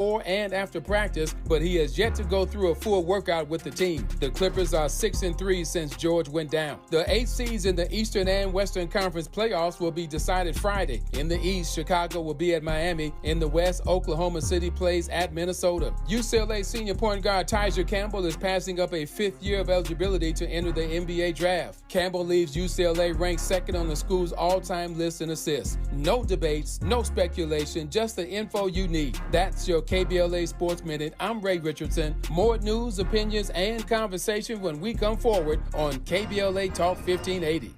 before and after practice, but he has yet to go through a full workout with the team. The Clippers are 6-3 since George went down. The 8 seeds in the Eastern and Western Conference playoffs will be decided Friday. In the East, Chicago will be at Miami. In the West, Oklahoma City plays at Minnesota. UCLA senior point guard Tyger Campbell is passing up a 5th year of eligibility to enter the NBA draft. Campbell leaves UCLA ranked 2nd on the school's all-time list in assists. No debates, no speculation, just the info you need. That's your KBLA Sports Minute. I'm Ray Richardson. More news, opinions, and conversation when we come forward on KBLA Talk 1580.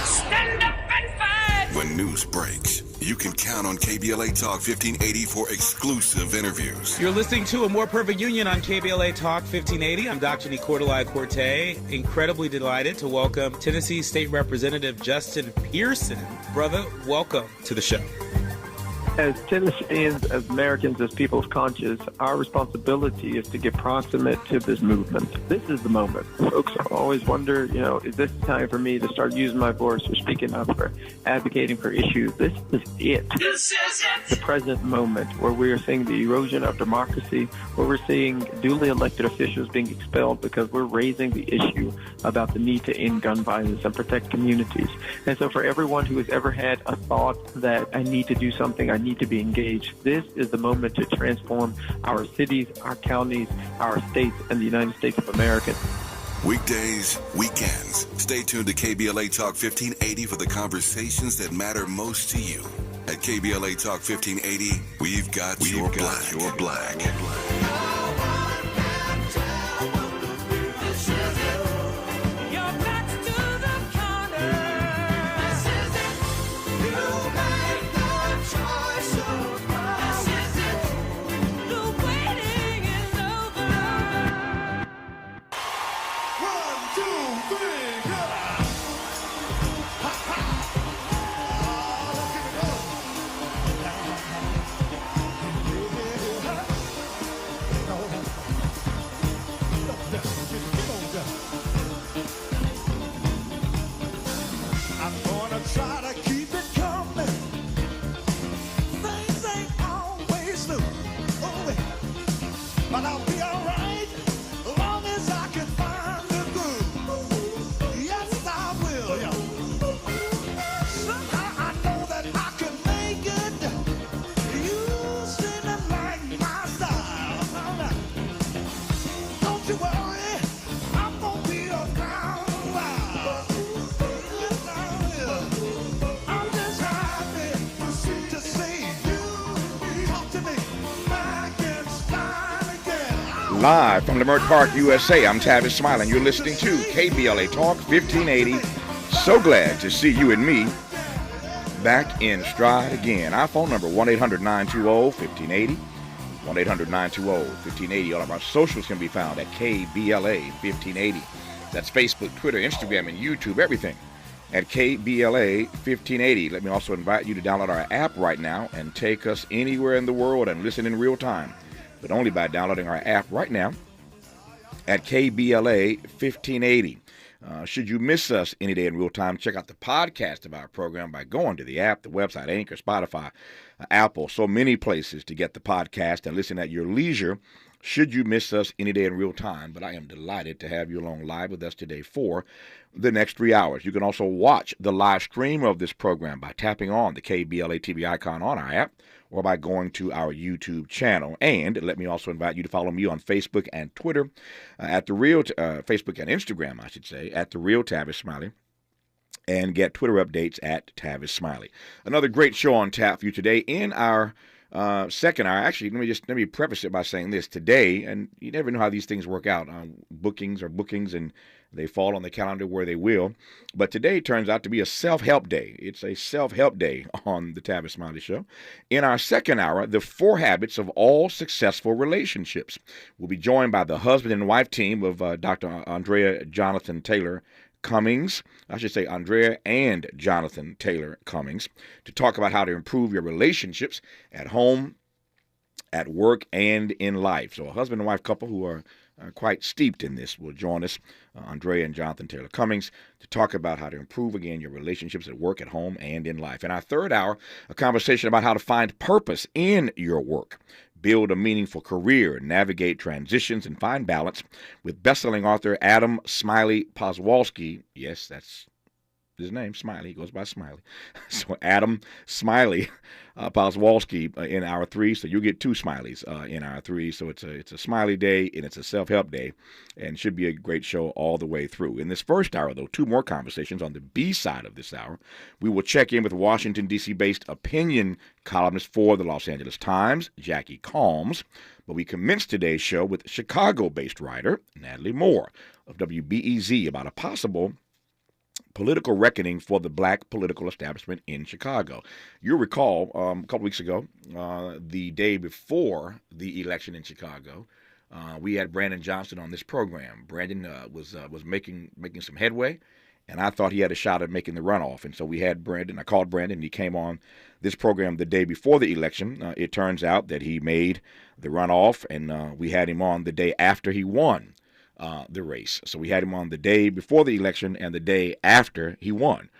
Stand up and fight! When news breaks, you can count on KBLA Talk 1580 for exclusive interviews. You're listening to A More Perfect Union on KBLA Talk 1580. I'm Dr. Nicordelai Corte. Incredibly delighted to welcome Tennessee State Representative Justin Pearson. Brother, welcome to the show. As Tennesseans, as Americans, as people of conscience, our responsibility is to get proximate to this movement. This is the moment. Folks always wonder, is this the time for me to start using my voice for speaking up, for advocating for issues? This is it. This is it. The present moment where we are seeing the erosion of democracy, where we're seeing duly elected officials being expelled because we're raising the issue about the need to end gun violence and protect communities. And so for everyone who has ever had a thought that I need to do something, I need to be engaged, this is the moment to transform our cities, our counties, our states, and the United States of America. Weekdays, weekends. Stay tuned to KBLA Talk 1580 for the conversations that matter most to you. At KBLA Talk 1580, we've got your black. Live from Leimert Park, USA, I'm Tavis, Smiley, and you're listening to KBLA Talk 1580. So glad to see you and me back in stride again. Our phone number, 1-800-920-1580, 1-800-920-1580. All of our socials can be found at KBLA 1580. That's Facebook, Twitter, Instagram, and YouTube, everything at KBLA 1580. Let me also invite you to download our app right now and take us anywhere in the world and listen in real time, but only by downloading our app right now at KBLA 1580. Should you miss us any day in real time, check out the podcast of our program by going to the app, the website, Anchor, Spotify, Apple, so many places to get the podcast and listen at your leisure should you miss us any day in real time. But I am delighted to have you along live with us today for the next 3 hours. You can also watch the live stream of this program by tapping on the KBLA TV icon on our app or by going to our YouTube channel. And let me also invite you to follow me on Facebook and Twitter at the real Facebook and Instagram, I should say, at the real Tavis Smiley, and get Twitter updates at Tavis Smiley. Another great show on tap for you today in our second hour. Actually, let me preface it by saying this. Today, and you never know how these things work out. Bookings, and they fall on the calendar where they will. But today turns out to be a self-help day. It's a self-help day on the Tavis Smiley Show. In our second hour, the 4 habits of all successful relationships. We'll be joined by the husband and wife team of Dr. Andrea Jonathan Taylor Cummings, I should say Andrea and Jonathan Taylor Cummings, to talk about how to improve your relationships at home, at work, and in life. So a husband and wife couple who are quite steeped in this will join us, Andrea and Jonathan Taylor Cummings, to talk about how to improve, again, your relationships at work, at home, and in life. In our third hour, a conversation about how to find purpose in your work. build a meaningful career, navigate transitions, and find balance with best-selling author Adam Smiley Poswolsky. Yes, that's his name, Smiley. He goes by Smiley. So Adam Smiley Poswolsky in hour 3. So you'll get 2 Smileys in hour 3. So it's a Smiley day and it's a self-help day, and should be a great show all the way through. In this first hour, though, 2 more conversations on the B side of this hour. We will check in with Washington, D.C.-based opinion columnist for the Los Angeles Times, Jackie Calms. But we commence today's show with Chicago-based writer Natalie Moore of WBEZ about a possible political reckoning for the black political establishment in Chicago. You'll recall a couple weeks ago, the day before the election in Chicago, we had Brandon Johnson on this program. Brandon was making some headway, and I thought he had a shot at making the runoff. And so we had Brandon. I called Brandon, and he came on this program the day before the election. It turns out that he made the runoff, and we had him on the day after he won the race. So we had him on the day before the election and the day after he won.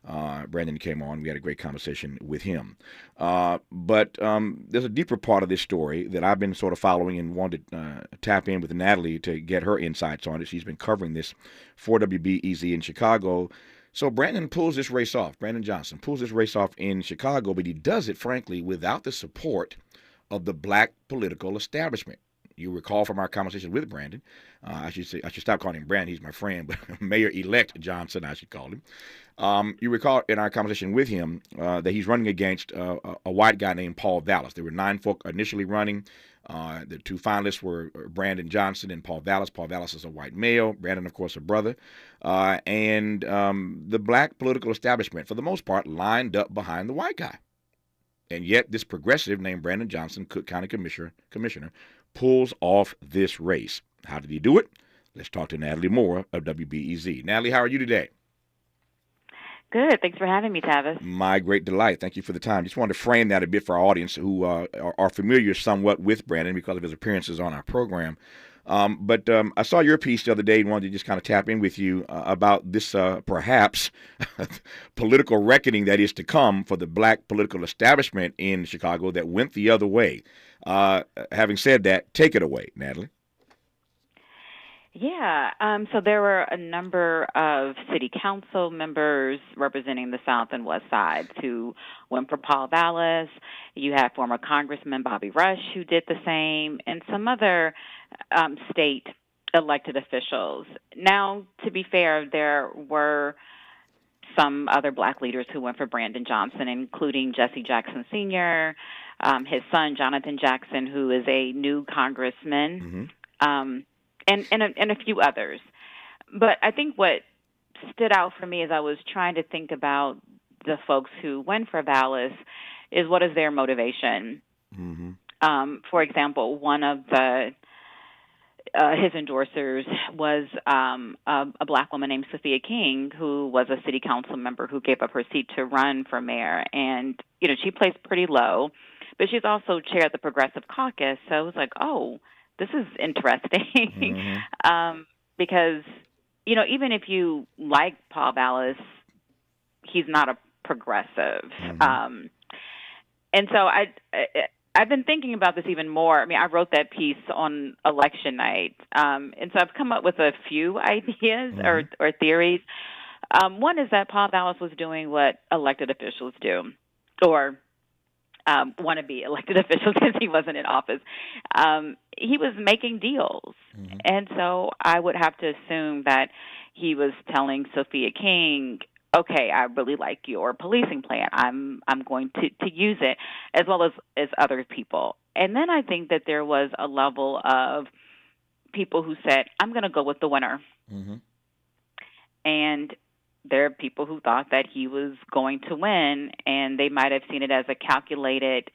Brandon came on. We had a great conversation with him. But there's a deeper part of this story that I've been sort of following and wanted to tap in with Natalie to get her insights on it. She's been covering this for WBEZ in Chicago. So Brandon pulls this race off. Brandon Johnson pulls this race off in Chicago, but he does it, frankly, without the support of the black political establishment. You recall from our conversation with Brandon, I should stop calling him Brandon. He's my friend, but Mayor-elect Johnson, I should call him. You recall in our conversation with him that he's running against a white guy named Paul Vallas. There were 9 folk initially running. The 2 finalists were Brandon Johnson and Paul Vallas. Paul Vallas is a white male. Brandon, of course, a brother. And the black political establishment, for the most part, lined up behind the white guy. And yet this progressive named Brandon Johnson, Cook County Commissioner, pulls off this race. How did he do it? Let's talk to Natalie Moore of WBEZ. Natalie, how are you today? Good. Thanks for having me, Tavis. My great delight. Thank you for the time. Just wanted to frame that a bit for our audience who are familiar somewhat with Brandon because of his appearances on our program. But I saw your piece the other day and wanted to just kind of tap in with you about this perhaps political reckoning that is to come for the black political establishment in Chicago that went the other way. Having said that, take it away, Natalie. Yeah. So there were a number of city council members representing the South and West Sides who went for Paul Vallas. You had former Congressman Bobby Rush who did the same, and some other state elected officials. Now, to be fair, there were some other black leaders who went for Brandon Johnson, including Jesse Jackson Sr., his son, Jonathan Jackson, who is a new congressman, and a few others. But I think what stood out for me as I was trying to think about the folks who went for Vallas is what is their motivation. For example, one of his endorsers was a black woman named Sophia King, who was a city council member who gave up her seat to run for mayor. And, she placed pretty low, but she's also chair of the Progressive Caucus. So I was like, oh, this is interesting. Because, even if you like Paul Vallas, he's not a progressive. And so I've been thinking about this even more. I mean, I wrote that piece on election night. And so I've come up with a few ideas or theories. One is that Paul Vallas was doing what elected officials do, or wannabe elected officials because he wasn't in office. He was making deals. And so I would have to assume that he was telling Sophia King, okay, I really like your policing plan. I'm going to use it, as well as other people. And then I think that there was a level of people who said, I'm going to go with the winner. And there are people who thought that he was going to win, and they might have seen it as a calculated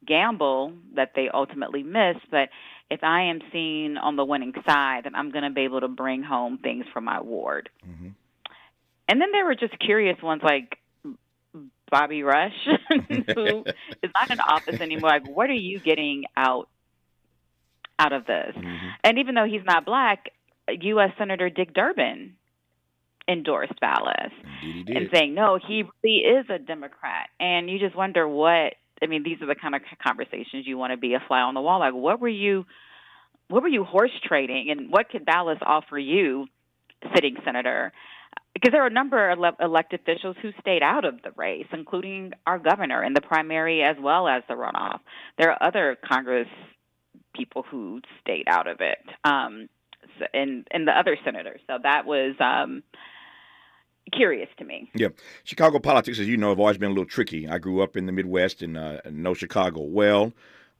gamble that they ultimately missed. But if I am seen on the winning side, then I'm going to be able to bring home things for my ward. And then there were just curious ones like Bobby Rush, who is not in office anymore. Like, what are you getting out of this? And even though he's not black, U.S. Senator Dick Durbin endorsed Vallas and saying, no, he really is a Democrat. And you just wonder what I mean, these are the kind of conversations you want to be a fly on the wall. Like, what were you horse trading, and what could Dallas offer you, sitting senator? Because there are a number of elected officials who stayed out of the race, including our governor in the primary as well as the runoff. There are other Congress people who stayed out of it, and the other senators. So that was curious to me. Yeah. Chicago politics, as you know, have always been a little tricky. I grew up in the Midwest and know Chicago well.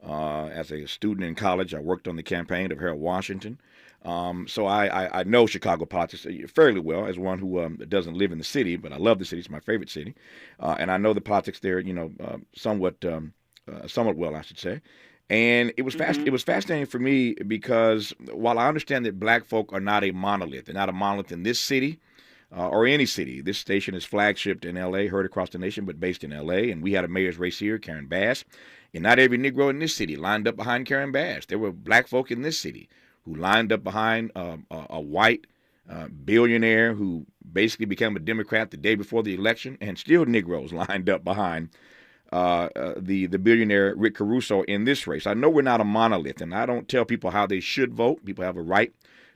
As a student in college, I worked on the campaign of Harold Washington. So I know Chicago politics fairly well as one who doesn't live in the city, but I love the city. It's my favorite city. And I know the politics there, somewhat well, I should say. And it was it was fascinating for me because while I understand that black folk are not a monolith, they're not a monolith in this city or any city. This station is flagshipped in L.A., heard across the nation, but based in L.A., and we had a mayor's race here, Karen Bass. And not every Negro in this city lined up behind Karen Bass. There were black folk in this city who lined up behind a white billionaire who basically became a Democrat the day before the election, and still Negroes lined up behind the billionaire Rick Caruso in this race. I know we're not a monolith, and I don't tell people how they should vote. People have a right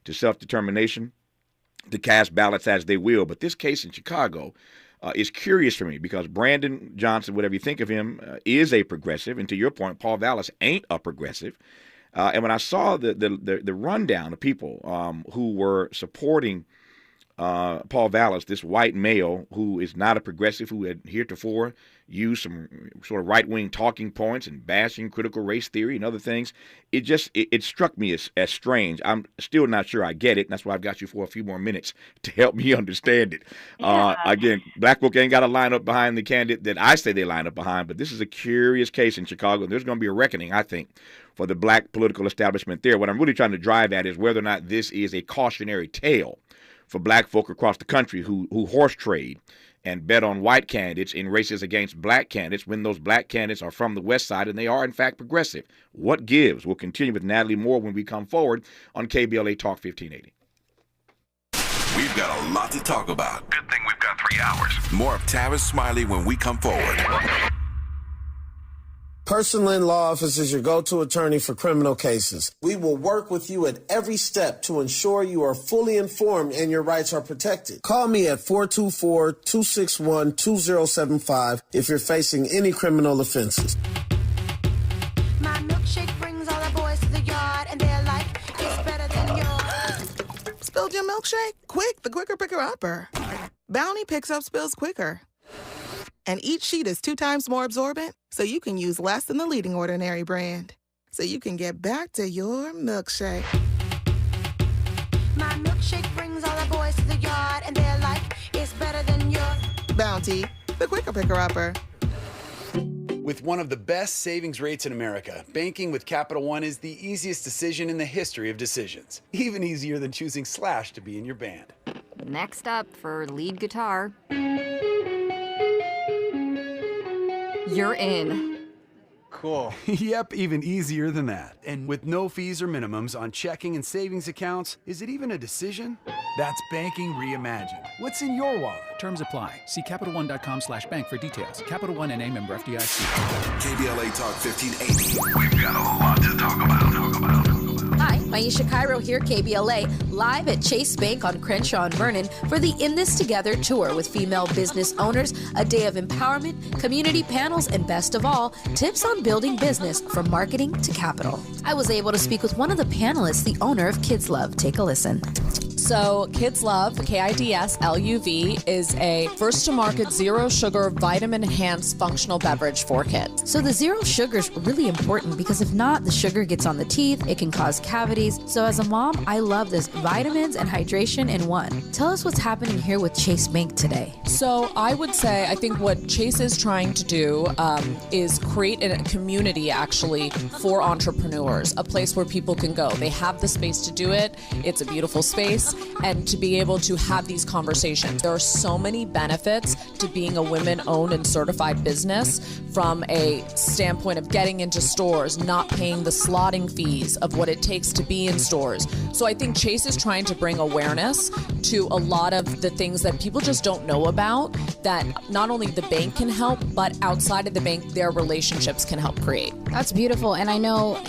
to self-determination, to cast ballots as they will. But this case in Chicago is curious for me because Brandon Johnson, whatever you think of him, is a progressive. And to your point, Paul Vallas ain't a progressive. And when I saw the rundown of people who were supporting Paul Vallas, this white male who is not a progressive, who had heretofore used some sort of right-wing talking points and bashing critical race theory and other things, it struck me as strange. I'm still not sure I get it, and that's why I've got you for a few more minutes to help me understand it. Yeah. Again, black folk ain't got to line up behind the candidate that I say they line up behind, but this is a curious case in Chicago, and there's going to be a reckoning, I think, for the black political establishment there. What I'm really trying to drive at is whether or not this is a cautionary tale for black folk across the country who horse trade and bet on white candidates in races against black candidates when those black candidates are from the West Side and they are, in fact, progressive. What gives? We'll continue with Natalie Moore when we come forward on KBLA Talk 1580. We've got a lot to talk about. Good thing we've got 3 hours. More of Tavis Smiley when we come forward. Personal Lynn Law Office is your go-to attorney for criminal cases. We will work with you at every step to ensure you are fully informed and your rights are protected. Call me at 424-261-2075 if you're facing any criminal offenses. My milkshake brings all the boys to the yard, and they're like, it's better than yours. Spilled your milkshake? Quick, the quicker picker upper. Bounty picks up spills quicker. And each sheet is 2 times more absorbent, so you can use less than the leading Ordinary brand. So you can get back to your milkshake. My milkshake brings all the boys to the yard, and they're like, it's better than yours. Bounty, the quicker picker upper. With one of the best savings rates in America, banking with Capital One is the easiest decision in the history of decisions. Even easier than choosing Slash to be in your band. Next up for lead guitar. You're in. Cool. Yep, even easier than that. And with no fees or minimums on checking and savings accounts, is it even a decision? That's banking reimagined. What's in your wallet? Terms apply. See CapitalOne.com/bank for details. Capital One N.A. member FDIC. KBLA Talk 1580. We've got a lot to talk about. Hi, Maisha Cairo here, KBLA, live at Chase Bank on Crenshaw and Vernon for the In This Together tour with female business owners, a day of empowerment, community panels, and best of all, tips on building business from marketing to capital. I was able to speak with one of the panelists, the owner of Kids Love. Take a listen. So Kids Love, KIDSLUV, is a first-to-market zero-sugar, vitamin-enhanced functional beverage for kids. So the zero sugar is really important because if not, the sugar gets on the teeth, it can cause cavities. So as a mom, I love this vitamins and hydration in one. Tell us what's happening here with Chase Bank today. So I would say, I think what Chase is trying to do is create a community actually for entrepreneurs, a place where people can go. They have the space to do it. It's a beautiful space. business and to be able to have these conversations. There are so many benefits to being a women-owned and certified business, from a standpoint of getting into stores, not paying the slotting fees of what it takes to be in stores. So I think Chase is trying to bring awareness to a lot of the things that people just don't know about, that not only the bank can help, but outside of the bank, their relationships can help create. That's beautiful. And I know,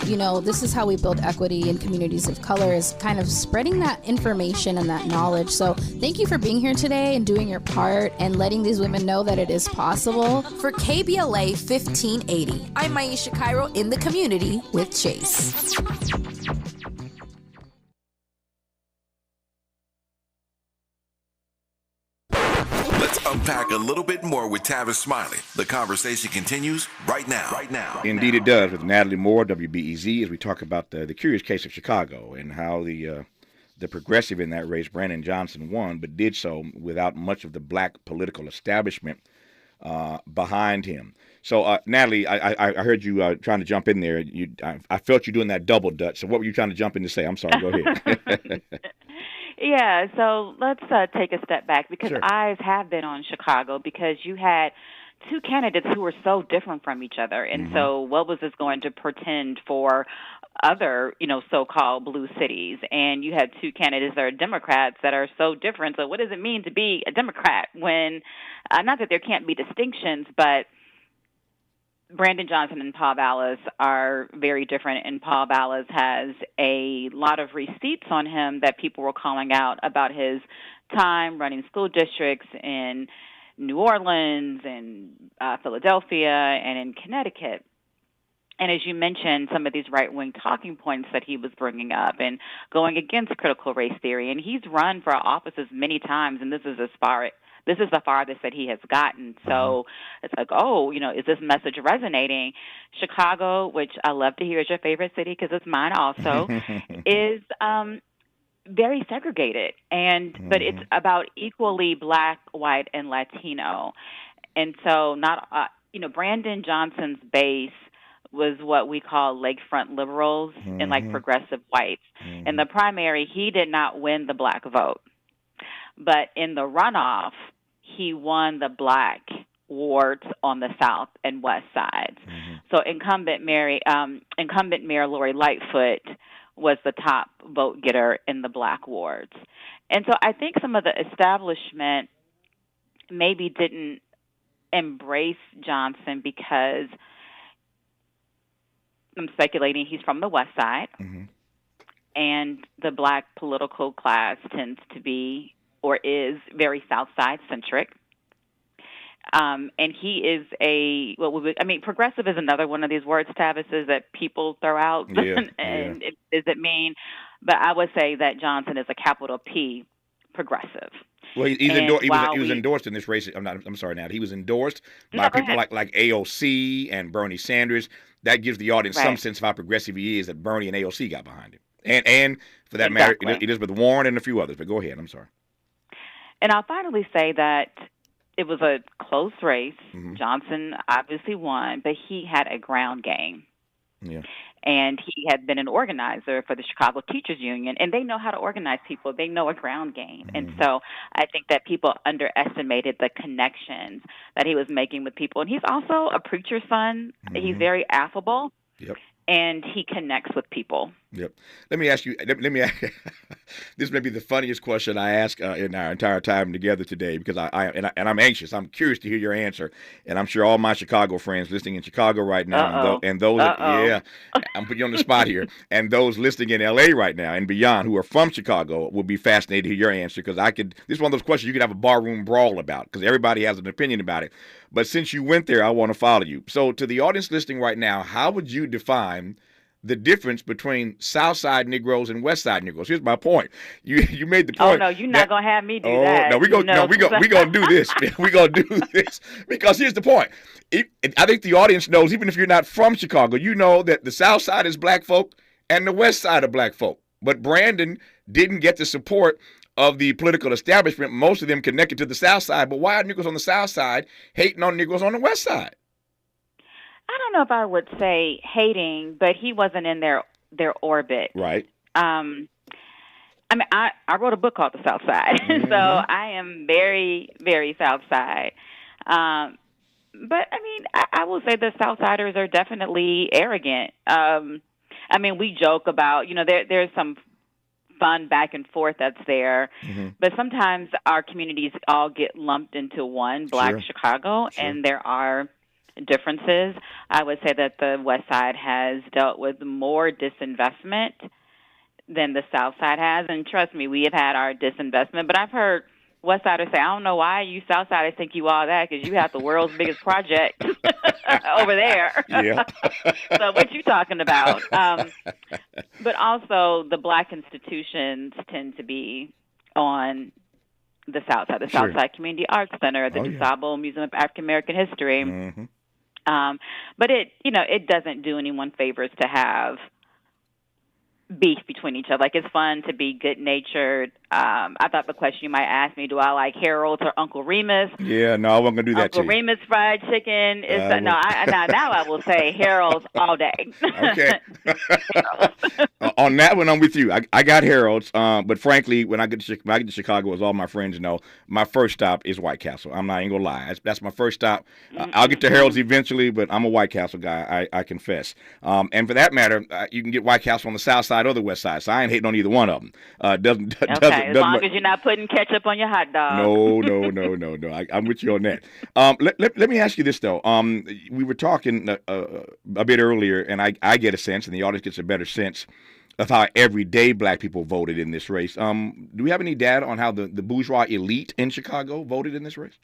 this is how we build equity in communities of color, is kind of spreading that information and that knowledge. So thank you for being here today and doing your part and letting these women know that it is possible. For KBLA 1580, I'm Maisha Cairo in the community with Chase. Let's unpack a little bit more with Tavis Smiley. The conversation continues right now. Indeed it does, with Natalie Moore, WBEZ, as we talk about the curious case of Chicago and how the progressive in that race, Brandon Johnson, won, but did so without much of the black political establishment behind him. So, Natalie, I heard you trying to jump in there. I felt you doing that double dutch. So what were you trying to jump in to say? I'm sorry. Go ahead. Yeah, so let's take a step back, because Sure. eyes have been on Chicago, because you had two candidates who were so different from each other. And so what was this going to portend for other, so-called blue cities? And you had two candidates that are Democrats that are so different. So what does it mean to be a Democrat when, not that there can't be distinctions, but Brandon Johnson and Paul Vallis are very different, and Paul Vallis has a lot of receipts on him that people were calling out about his time running school districts in New Orleans and Philadelphia and in Connecticut. And as you mentioned, some of these right-wing talking points that he was bringing up and going against critical race theory, and he's run for offices many times, and this is the farthest that he has gotten. So it's like, is this message resonating? Chicago, which I love to hear is your favorite city because it's mine also, is very segregated, but it's about equally black, white, and Latino. And so Brandon Johnson's base was what we call lakefront liberals and like progressive whites. In the primary, he did not win the black vote. But in the runoff, he won the black wards on the south and west sides. So incumbent Mayor Lori Lightfoot was the top vote getter in the black wards. And so I think some of the establishment maybe didn't embrace Johnson because, I'm speculating, he's from the west side, and the black political class tends to be or is very South Side centric. And he is progressive is another one of these words, Tavis, that people throw out. And does it mean? But I would say that Johnson is a capital P progressive. Well, he was endorsed in this race. I'm sorry, Nat. He was endorsed by people like AOC and Bernie Sanders. That gives the audience some sense of how progressive he is, that Bernie and AOC got behind him. And for that matter, Elizabeth Warren and a few others. But go ahead. I'm sorry. And I'll finally say that it was a close race. Johnson obviously won, but he had a ground game. Yeah. And he had been an organizer for the Chicago Teachers Union, and they know how to organize people. They know a ground game. And so I think that people underestimated the connections that he was making with people. And he's also a preacher's son. He's very affable. Yep. And he connects with people. Yep. Let me ask you. This may be the funniest question I ask in our entire time together today, because I'm anxious. I'm curious to hear your answer, and I'm sure all my Chicago friends listening in Chicago right now, I'm putting you on the spot here, and those listening in LA right now and beyond who are from Chicago will be fascinated to hear your answer, because this is one of those questions you could have a barroom brawl about, because everybody has an opinion about it. But since you went there, I want to follow you. So to the audience listening right now, how would you define the difference between South Side Negroes and West Side Negroes? Here's my point. You made the point. Oh no, you're not gonna have me do that. No, we gonna do this. We're gonna do this, because here's the point. I think the audience knows, even if you're not from Chicago, you know that the South Side is black folk and the West Side are black folk. But Brandon didn't get the support of the political establishment, most of them connected to the South Side. But why are Negroes on the South Side hating on Negroes on the West Side? I don't know if I would say hating, but he wasn't in their orbit. Right. I mean, I wrote a book called The South Side, so I am very, very South Side. But, I mean, I will say the Southsiders are definitely arrogant. I mean, we joke about, there's some fun back and forth that's there. But sometimes our communities all get lumped into one, Black Chicago, and there are differences. I would say that the West Side has dealt with more disinvestment than the South Side has. And trust me, we have had our disinvestment. But I've heard West Siders say, I don't know why you South Siders think you all that, because you have the world's biggest project over there. Yeah. So what you talking about? But also the Black institutions tend to be on the South Side. The South Side Community Arts Center, the DuSable Museum of African American History. But it doesn't do anyone favors to have beef between each other. Like, it's fun to be good-natured. I thought the question you might ask me, do I like Harold's or Uncle Remus? Yeah, no, I wasn't going to do that Uncle to you. Remus fried chicken is now I will say Harold's all day. Okay. On that one, I'm with you. I got Harold's, but frankly, when I get to Chicago, as all my friends know, my first stop is White Castle. I'm not even going to lie. That's my first stop. I'll get to Harold's eventually, but I'm a White Castle guy, I confess. And for that matter, you can get White Castle on the South Side or the West Side, so I ain't hating on either one of them. As long as you're not putting ketchup on your hot dog. No. I'm with you on that. Let me ask you this, though. We were talking a bit earlier, and I get a sense, and the audience gets a better sense of how everyday Black people voted in this race. Do we have any data on how the bourgeois elite in Chicago voted in this race?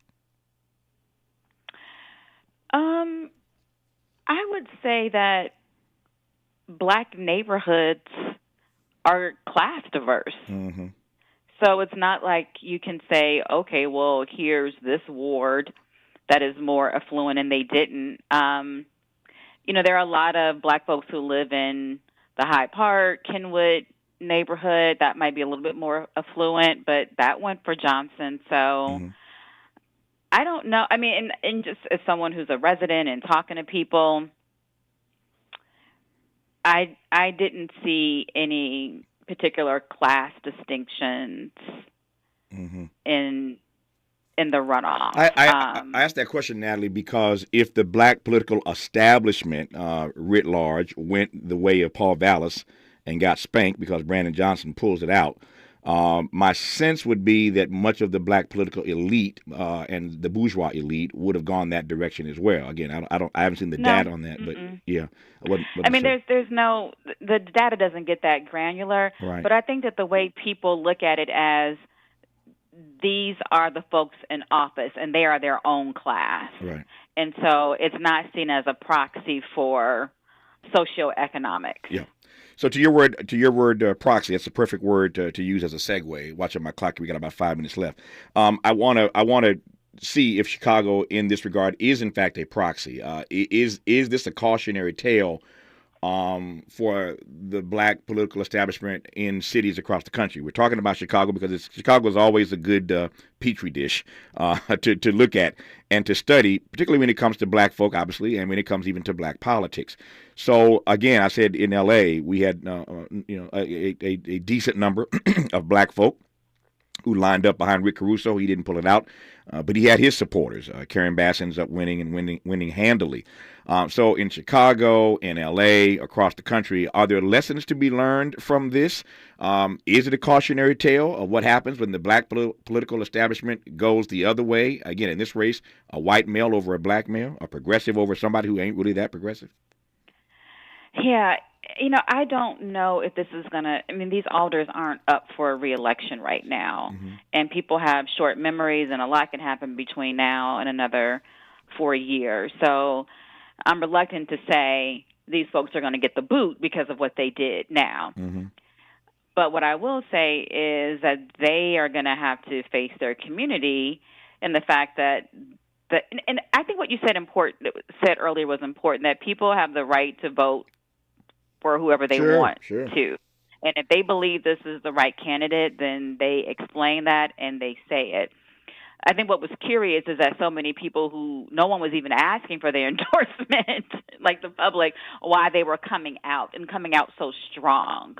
I would say that Black neighborhoods are class diverse. So it's not like you can say, okay, well, here's this ward that is more affluent, and they didn't. There are a lot of Black folks who live in the Hyde Park, Kenwood neighborhood that might be a little bit more affluent, but that went for Johnson. So I don't know. I mean, and just as someone who's a resident and talking to people, I didn't see any particular class distinctions in the runoff. I asked that question, Natalie, because if the Black political establishment writ large went the way of Paul Vallis and got spanked because Brandon Johnson pulls it out, my sense would be that much of the Black political elite and the bourgeois elite would have gone that direction as well. Again, I haven't seen the data on that, but yeah. I mean, the data doesn't get that granular, right. But I think that the way people look at it as these are the folks in office and they are their own class. Right. And so it's not seen as a proxy for socioeconomics. Yeah. So to your word, proxy. That's the perfect word to use as a segue. Watching my clock, we got about 5 minutes left. I want to see if Chicago, in this regard, is in fact a proxy. Is this a cautionary tale for the Black political establishment in cities across the country? We're talking about Chicago because Chicago is always a good petri dish to look at and to study, particularly when it comes to Black folk, obviously, and when it comes even to Black politics. So again, I said in L.A. we had a decent number of Black folk who lined up behind Rick Caruso. He didn't pull it out, but he had his supporters. Karen Bass ends up winning handily. So in Chicago, in L.A., across the country, are there lessons to be learned from this? Is it a cautionary tale of what happens when the Black political establishment goes the other way? Again, in this race, a white male over a Black male, a progressive over somebody who ain't really that progressive? Yeah. I don't know if this is going to, these alders aren't up for a re-election right now. And people have short memories, and a lot can happen between now and another 4 years. So I'm reluctant to say these folks are going to get the boot because of what they did now. But what I will say is that they are going to have to face their community, and the fact that and I think what you said earlier was important, that people have the right to vote for whoever they want to. And if they believe this is the right candidate, then they explain that and they say it. I think what was curious is that so many people who no one was even asking for their endorsement, like the public, why they were coming out so strong.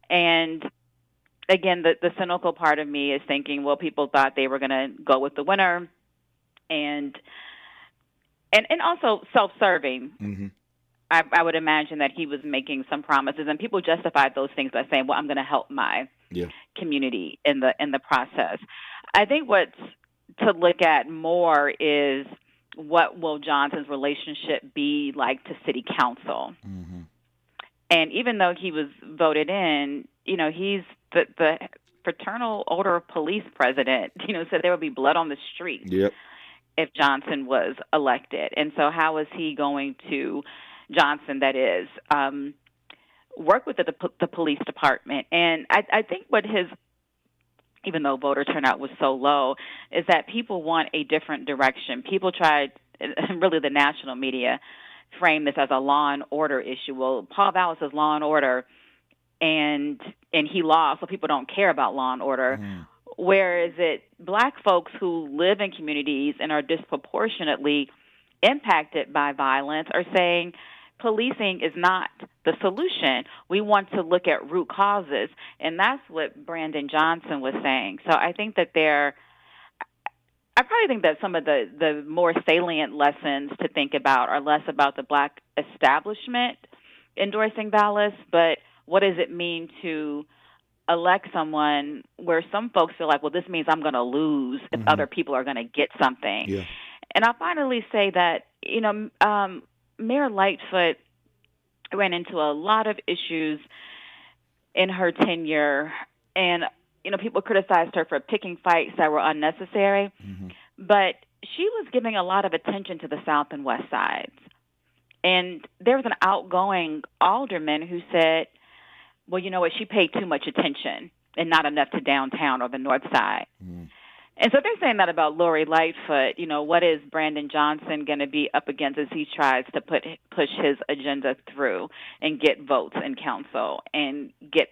And again, the cynical part of me is thinking, well, people thought they were going to go with the winner, and also self-serving. Mm-hmm. I would imagine that he was making some promises, and people justified those things by saying, well, I'm going to help my community in the process. I think what's to look at more is what will Johnson's relationship be like to city council. Mm-hmm. And even though he was voted in, he's the fraternal order of police president, said there would be blood on the street if Johnson was elected. And so how is he going to, Johnson that is, work with the police department? And I think what even though voter turnout was so low, is that people want a different direction. People tried, really the national media, frame this as a law and order issue. Well, Paul Vallis is law and order, and he lost, so people don't care about law and order. Mm. Whereas black folks who live in communities and are disproportionately impacted by violence are saying policing is not the solution. We want to look at root causes, and that's what Brandon Johnson was saying. So I think that I probably think that some of the more salient lessons to think about are less about the black establishment endorsing Vallis, but what does it mean to elect someone where some folks feel like, well, this means I'm going to lose if other people are going to get something. Yeah. And I'll finally say that, Mayor Lightfoot ran into a lot of issues in her tenure, and people criticized her for picking fights that were unnecessary, but she was giving a lot of attention to the South and West sides. And there was an outgoing alderman who said, well, you know what, she paid too much attention and not enough to downtown or the North Side. And so they're saying that about Lori Lightfoot. What is Brandon Johnson going to be up against as he tries to push his agenda through and get votes in council and get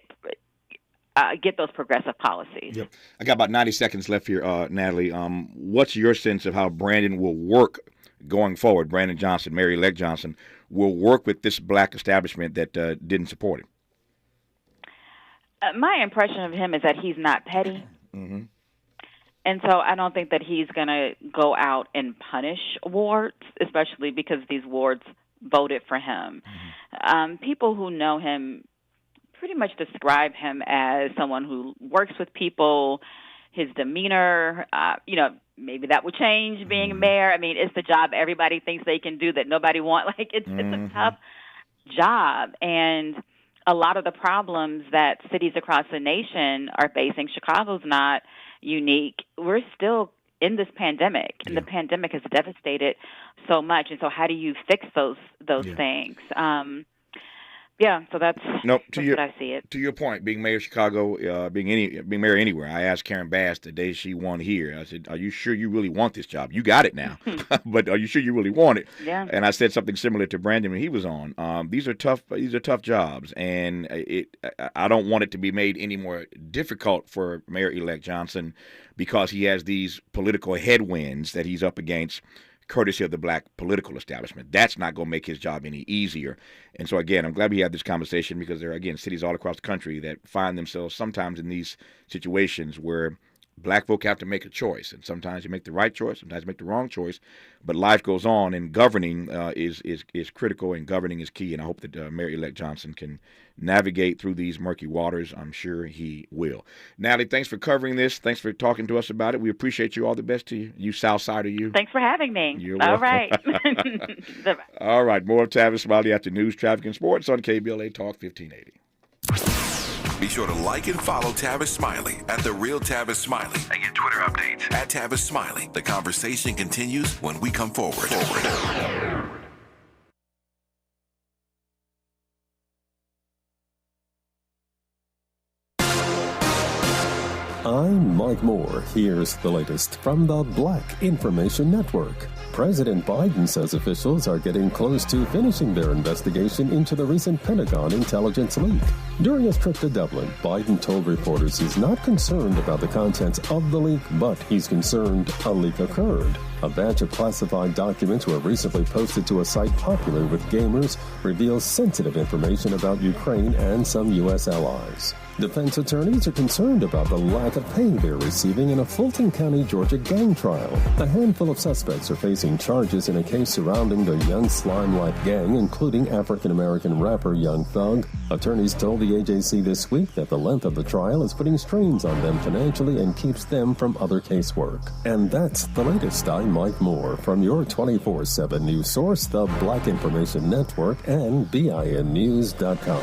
those progressive policies. Yep. I got about 90 seconds left here, Natalie. What's your sense of how Brandon will work going forward? Brandon Johnson, Mayor-elect Johnson, will work with this black establishment that didn't support him? My impression of him is that he's not petty. Mm-hmm. And so I don't think that he's going to go out and punish wards, especially because these wards voted for him. Mm-hmm. People who know him pretty much describe him as someone who works with people, his demeanor, maybe that will change being a mayor. I mean, it's the job everybody thinks they can do that nobody wants. It's a tough job. And a lot of the problems that cities across the nation are facing, Chicago's not unique. We're still in this pandemic, and the pandemic has devastated so much. And so how do you fix those things? So that's what I see it. To your point, being mayor of Chicago, being mayor anywhere, I asked Karen Bass the day she won here, I said, are you sure you really want this job? You got it now, but are you sure you really want it? Yeah. And I said something similar to Brandon when he was on. These are tough jobs, and I don't want it to be made any more difficult for Mayor-elect Johnson because he has these political headwinds that he's up against, courtesy of the black political establishment. That's not going to make his job any easier. And so, again, I'm glad we had this conversation because there are, again, cities all across the country that find themselves sometimes in these situations where black folk have to make a choice. And sometimes you make the right choice, sometimes you make the wrong choice. But life goes on, and governing is critical, and governing is key. And I hope that Mayor-elect Johnson can navigate through these murky waters. I'm sure he will. Natalie, thanks for covering this. Thanks for talking to us about it. We appreciate you. All the best to you. You Southsider, you. Thanks for having me. You're all welcome. Right. All right. More of Tavis Smiley after news, traffic, and sports on KBLA Talk 1580. Be sure to like and follow Tavis Smiley at The Real Tavis Smiley and get Twitter updates at Tavis Smiley. The conversation continues when we come forward. I'm Mike Moore. Here's the latest from the Black Information Network. President Biden says officials are getting close to finishing their investigation into the recent Pentagon intelligence leak. During his trip to Dublin, Biden told reporters he's not concerned about the contents of the leak, but he's concerned a leak occurred. A batch of classified documents were recently posted to a site popular with gamers, reveals sensitive information about Ukraine and some U.S. allies. Defense attorneys are concerned about the lack of pay they're receiving in a Fulton County, Georgia gang trial. A handful of suspects are facing charges in a case surrounding the Young Slime-like gang, including African-American rapper Young Thug. Attorneys told the AJC this week that the length of the trial is putting strains on them financially and keeps them from other casework. And that's the latest. I'm Mike Moore from your 24/7 news source, the Black Information Network, and BINnews.com.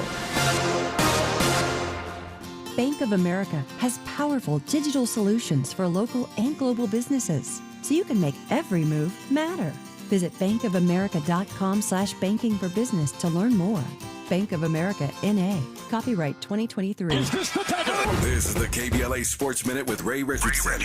Bank of America has powerful digital solutions for local and global businesses, so you can make every move matter. Visit bankofamerica.com/banking for business to learn more. Bank of America, N.A. Copyright 2023. This is the KBLA Sports Minute with Ray Richardson.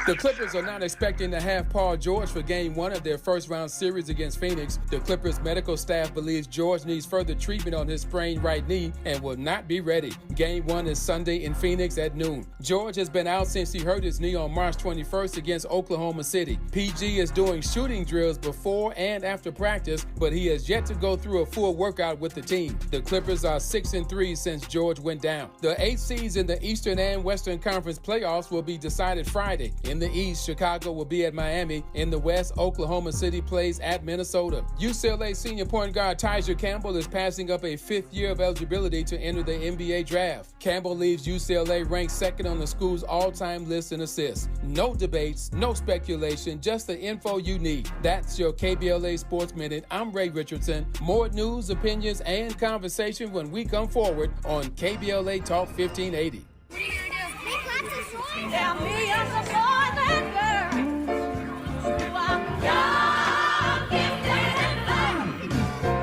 The Clippers are not expecting to have Paul George for Game 1 of their first-round series against Phoenix. The Clippers medical staff believes George needs further treatment on his sprained right knee and will not be ready. Game 1 is Sunday in Phoenix at noon. George has been out since he hurt his knee on March 21st against Oklahoma City. PG is doing shooting drills before and after practice, but he has yet to go through a full workout with the team. The Clippers are 6-3 since George went down. The 8 seeds in the Eastern and Western Conference playoffs will be decided Friday. In the East, Chicago will be at Miami. In the West, Oklahoma City plays at Minnesota. UCLA senior point guard Tyja Campbell is passing up a 5th year of eligibility to enter the NBA draft. Campbell leaves UCLA ranked 2nd on the school's all-time list in assists. No debates, no speculation, just the info you need. That's your KBLA Sports Minute. I'm Ray Richardson. More news, opinions, and conversation when we come forward on KBLA Talk 1580.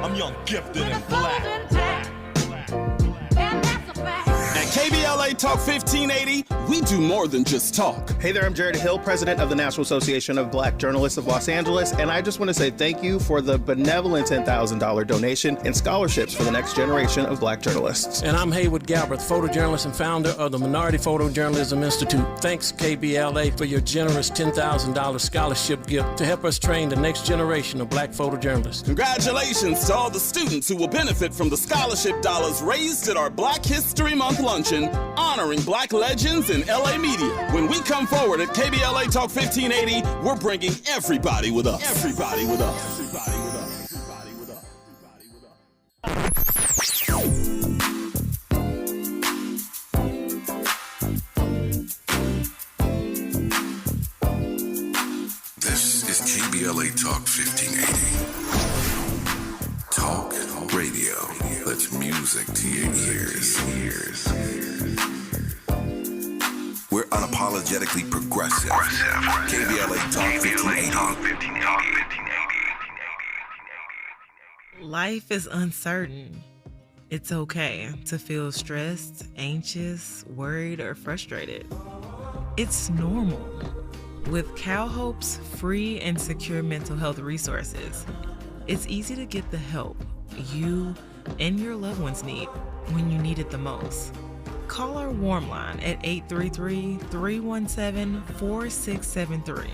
I'm young, gifted, and black. At KBLA Talk 1580, we do more than just talk. Hey there, I'm Jared Hill, president of the National Association of Black Journalists of Los Angeles, and I just want to say thank you for the benevolent $10,000 donation and scholarships for the next generation of black journalists. And I'm Haywood Galbraith, photojournalist and founder of the Minority Photojournalism Institute. Thanks, KBLA, for your generous $10,000 scholarship gift to help us train the next generation of black photojournalists. Congratulations to all the students who will benefit from the scholarship dollars raised at our Black History Month luncheon, honoring black legends in LA media. When we come forward at KBLA Talk 1580, we're bringing everybody with us. Everybody with us. Everybody with us. Everybody with us. This is KBLA Talk 1580. Talk radio. That's music to your ears. We're unapologetically progressive. KBLA Talk 1580. Life is uncertain. It's okay to feel stressed, anxious, worried, or frustrated. It's normal. With CalHope's free and secure mental health resources, it's easy to get the help you and your loved ones need when you need it the most. Call our warm line at 833-317-4673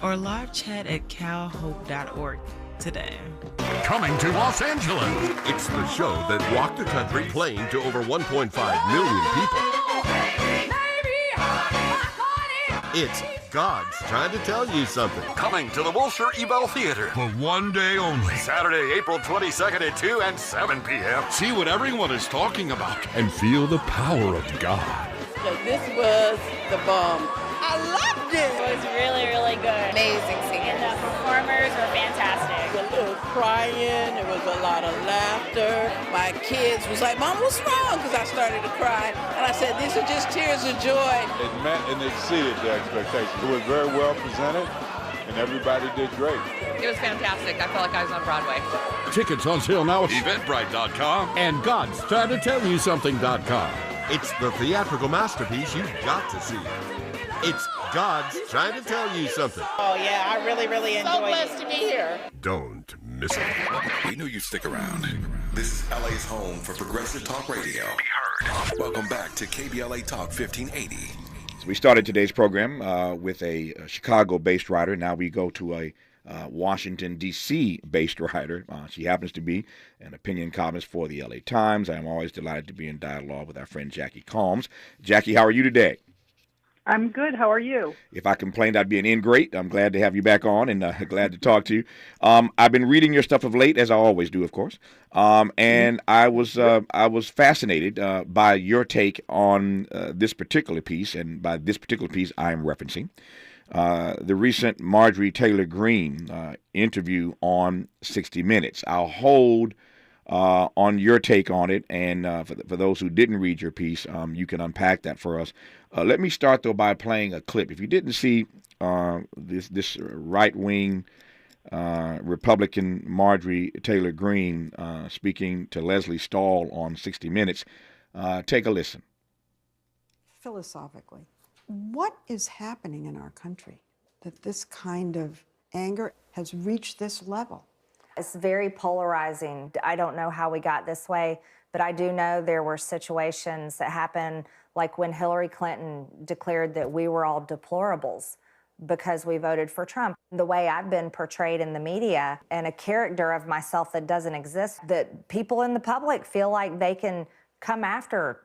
or live chat at calhope.org today. Coming to Los Angeles. It's the show that rocked the country, playing to over 1.5 million people. It's God's Trying to Tell You Something. Coming to the Wilshire Ebell Theater for one day only. Saturday, April 22nd at 2 and 7 p.m. See what everyone is talking about and feel the power of God. So this was the bomb. I loved it. It was really, really good. Amazing singing. And the performers were fantastic. A little crying. There was a lot of laughter. My kids was like, Mom, what's wrong? Because I started to cry. And I said, these are just tears of joy. It met and exceeded the expectations. It was very well presented, and everybody did great. It was fantastic. I felt like I was on Broadway. Tickets on sale now at Eventbrite.com and God's Trying to Tell You Something.com. It's the theatrical masterpiece you've got to see. It's God's Trying to Tell You Something. Oh, yeah, I really, really enjoyed it. So blessed to be here. Don't miss it. We knew you'd stick around. This is LA's home for progressive talk radio. Welcome back to KBLA Talk 1580. So we started today's program with a Chicago-based writer. Now we go to a Washington, D.C. based writer. She happens to be an opinion columnist for the L.A. Times. I am always delighted to be in dialogue with our friend Jackie Combs. Jackie, how are you today? I'm good. How are you? If I complained, I'd be an ingrate. I'm glad to have you back on and glad to talk to you. I've been reading your stuff of late, as I always do, of course. And I was fascinated by your take on this particular piece, and by this particular piece, I am referencing the recent Marjorie Taylor Greene interview on 60 Minutes. I'll hold on your take on it, and for those who didn't read your piece, you can unpack that for us. Let me start, though, by playing a clip. If you didn't see this right-wing Republican Marjorie Taylor Greene speaking to Leslie Stahl on 60 Minutes, take a listen. Philosophically, what is happening in our country that this kind of anger has reached this level? It's very polarizing. I don't know how we got this way, but I do know there were situations that happened, like when Hillary Clinton declared that we were all deplorables because we voted for Trump. The way I've been portrayed in the media and a character of myself that doesn't exist, that people in the public feel like they can come after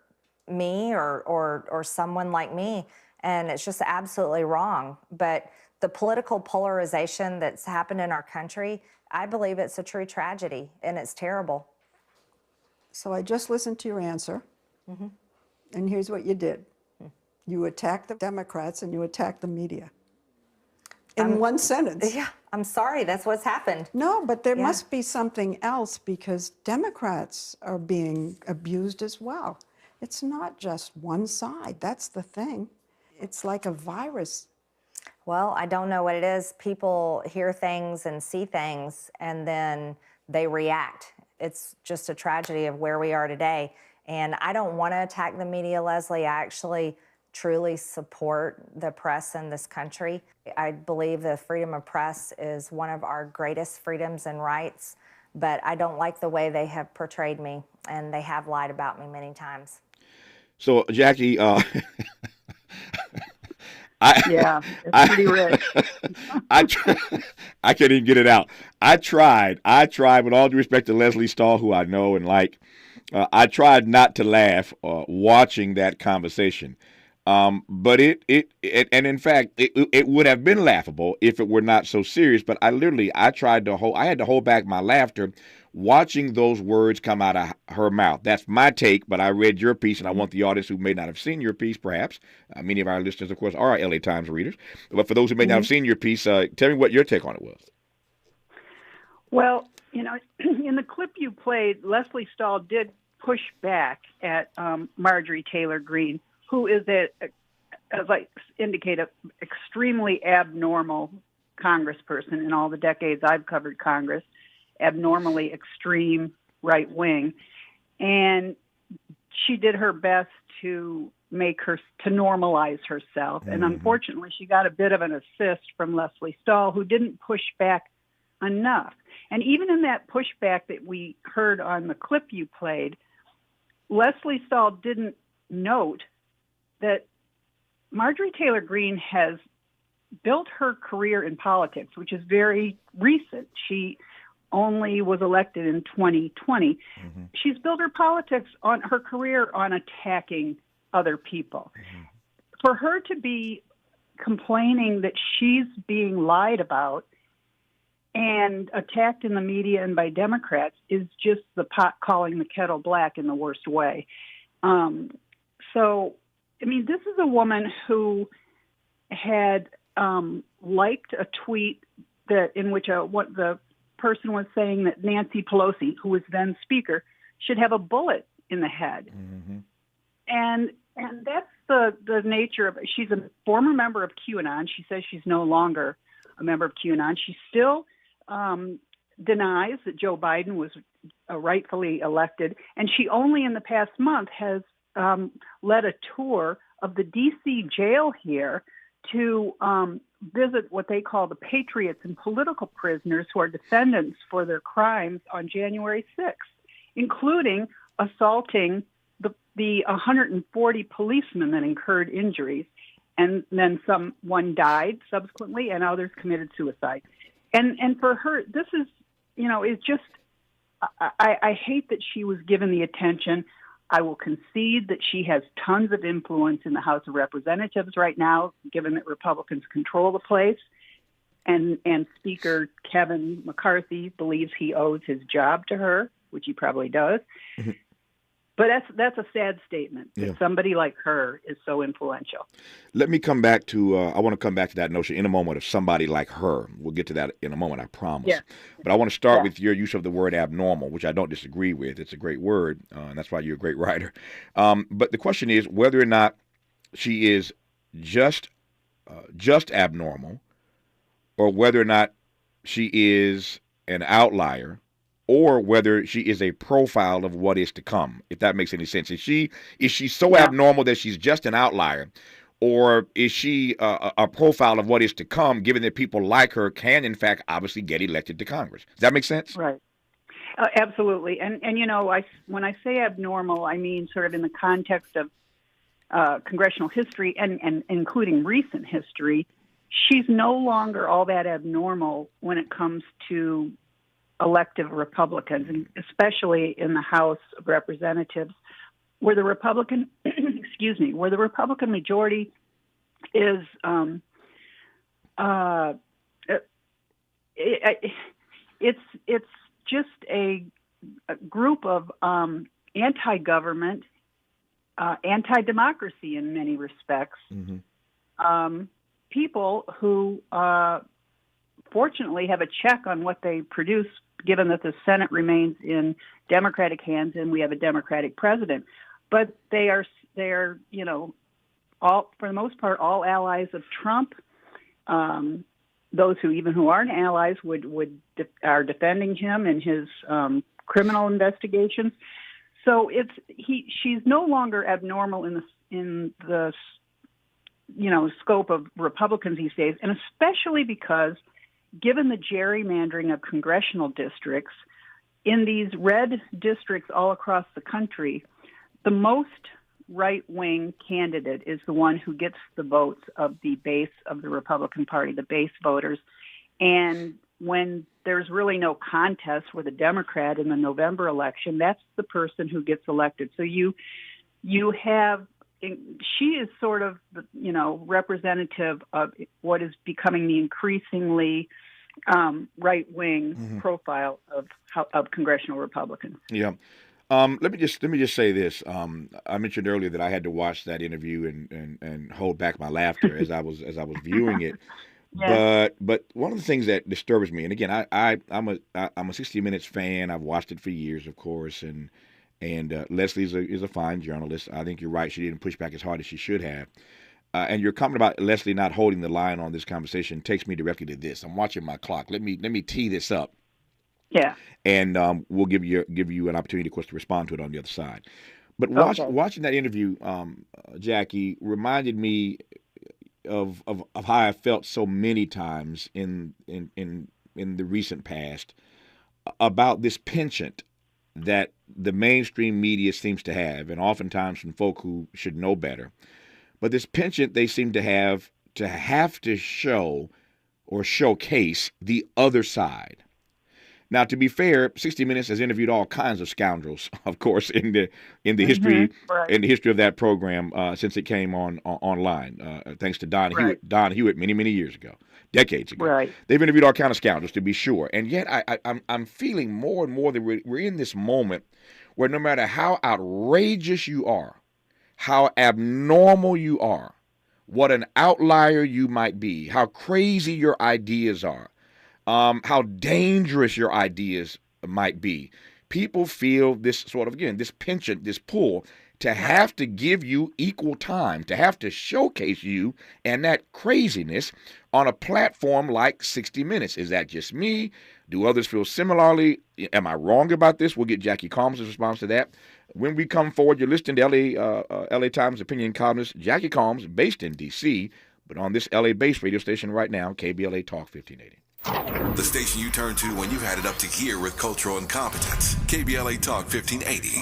me or someone like me, and it's just absolutely wrong. But the political polarization that's happened in our country, I believe it's a true tragedy, and it's terrible. So I just listened to your answer, and here's what you did. You attacked the Democrats and you attacked the media. In one sentence. Yeah, I'm sorry, that's what's happened. No, but there must be something else, because Democrats are being abused as well. It's not just one side, that's the thing. It's like a virus. Well, I don't know what it is. People hear things and see things, and then they react. It's just a tragedy of where we are today. And I don't want to attack the media, Leslie. I actually truly support the press in this country. I believe the freedom of press is one of our greatest freedoms and rights, but I don't like the way they have portrayed me, and they have lied about me many times. So, Jackie, yeah, it's pretty rich. I can't even get it out. I tried with all due respect to Leslie Stahl, who I know and like. I tried not to laugh watching that conversation. But it in fact, it would have been laughable if it were not so serious. But I had to hold back my laughter watching those words come out of her mouth. That's my take, but I read your piece, and I want the audience who may not have seen your piece, perhaps. Many of our listeners, of course, are LA Times readers. But for those who may not have seen your piece, tell me what your take on it was. Well, in the clip you played, Leslie Stahl did push back at Marjorie Taylor Greene, who is, as I indicated, an extremely abnormal congressperson in all the decades I've covered Congress, abnormally extreme right-wing. And she did her best to normalize herself. And unfortunately, she got a bit of an assist from Leslie Stahl, who didn't push back enough. And even in that pushback that we heard on the clip you played, Leslie Stahl didn't note that Marjorie Taylor Greene has built her career in politics, which is very recent. She only was elected in 2020. She's built her career on attacking other people. For her to be complaining that she's being lied about and attacked in the media and by Democrats is just the pot calling the kettle black in the worst way. This is a woman who had liked a tweet in which the person was saying that Nancy Pelosi, who was then Speaker, should have a bullet in the head. And that's the nature of it. She's a former member of QAnon. She says she's no longer a member of QAnon. She still denies that Joe Biden was rightfully elected. And she only in the past month has led a tour of the D.C. jail here to visit what they call the patriots and political prisoners who are defendants for their crimes on January 6th, including assaulting the 140 policemen that incurred injuries. And then one died subsequently, and others committed suicide. And for her, this is, it's just, I hate that she was given the attention. I will concede that she has tons of influence in the House of Representatives right now, given that Republicans control the place. And Speaker Kevin McCarthy believes he owes his job to her, which he probably does. Mm-hmm. But that's a sad statement that somebody like her is so influential. Let me come back to, I want to come back to that notion in a moment of somebody like her. We'll get to that in a moment, I promise. Yeah. But I want to start with your use of the word abnormal, which I don't disagree with. It's a great word, and that's why you're a great writer. But the question is whether or not she is just abnormal, or whether or not she is an outlier, or whether she is a profile of what is to come, if that makes any sense. Is she so abnormal that she's just an outlier, or is she a profile of what is to come, given that people like her can, in fact, obviously get elected to Congress? Does that make sense? Right. Absolutely. And when I say abnormal, I mean sort of in the context of congressional history and including recent history. She's no longer all that abnormal when it comes to elective Republicans, and especially in the House of Representatives, where the Republican, where the Republican majority is, it's just a group of anti-government, anti-democracy in many respects, people who fortunately have a check on what they produce, given that the Senate remains in Democratic hands and we have a Democratic president. But they are all, for the most part, all allies of Trump. Those who aren't allies are defending him in his criminal investigations. So she's no longer abnormal in the scope of Republicans these days, and especially because, given the gerrymandering of congressional districts, in these red districts all across the country, the most right-wing candidate is the one who gets the votes of the base of the Republican Party, the base voters. And when there's really no contest with a Democrat in the November election, that's the person who gets elected. So you have, she is sort of, representative of what is becoming the increasingly right-wing profile of congressional Republicans. Yeah. Let me just say this. I mentioned earlier that I had to watch that interview and hold back my laughter as I was viewing it. Yes. But one of the things that disturbs me, and again, I'm a 60 Minutes fan. I've watched it for years, of course, and Leslie is a fine journalist. I think you're right. She didn't push back as hard as she should have. And your comment about Leslie not holding the line on this conversation takes me directly to this. I'm watching my clock. Let me tee this up. Yeah. And we'll give you an opportunity, of course, to respond to it on the other side. But watching that interview, Jackie, reminded me of how I felt so many times in the recent past about this penchant that the mainstream media seems to have, and oftentimes from folk who should know better. But this penchant they seem to have to show or showcase the other side. Now, to be fair, 60 Minutes has interviewed all kinds of scoundrels, of course, in the history in the history of that program since it came online, thanks to Don Hewitt many years ago, decades ago. Right. They've interviewed all kinds of scoundrels, to be sure, and yet I'm feeling more and more that we're in this moment where no matter how outrageous you are, how abnormal you are, what an outlier you might be, how crazy your ideas are, how dangerous your ideas might be. People feel this sort of, again, this penchant, this pull to have to give you equal time, to have to showcase you and that craziness on a platform like 60 Minutes. Is that just me? Do others feel similarly? Am I wrong about this? We'll get Jackie Combs' response to that. When we come forward, you're listening to LA Times opinion columnist Jackie Combs, based in D.C., but on this LA-based radio station right now, KBLA Talk 1580. The station you turn to when you've had it up to gear with cultural incompetence. KBLA Talk 1580.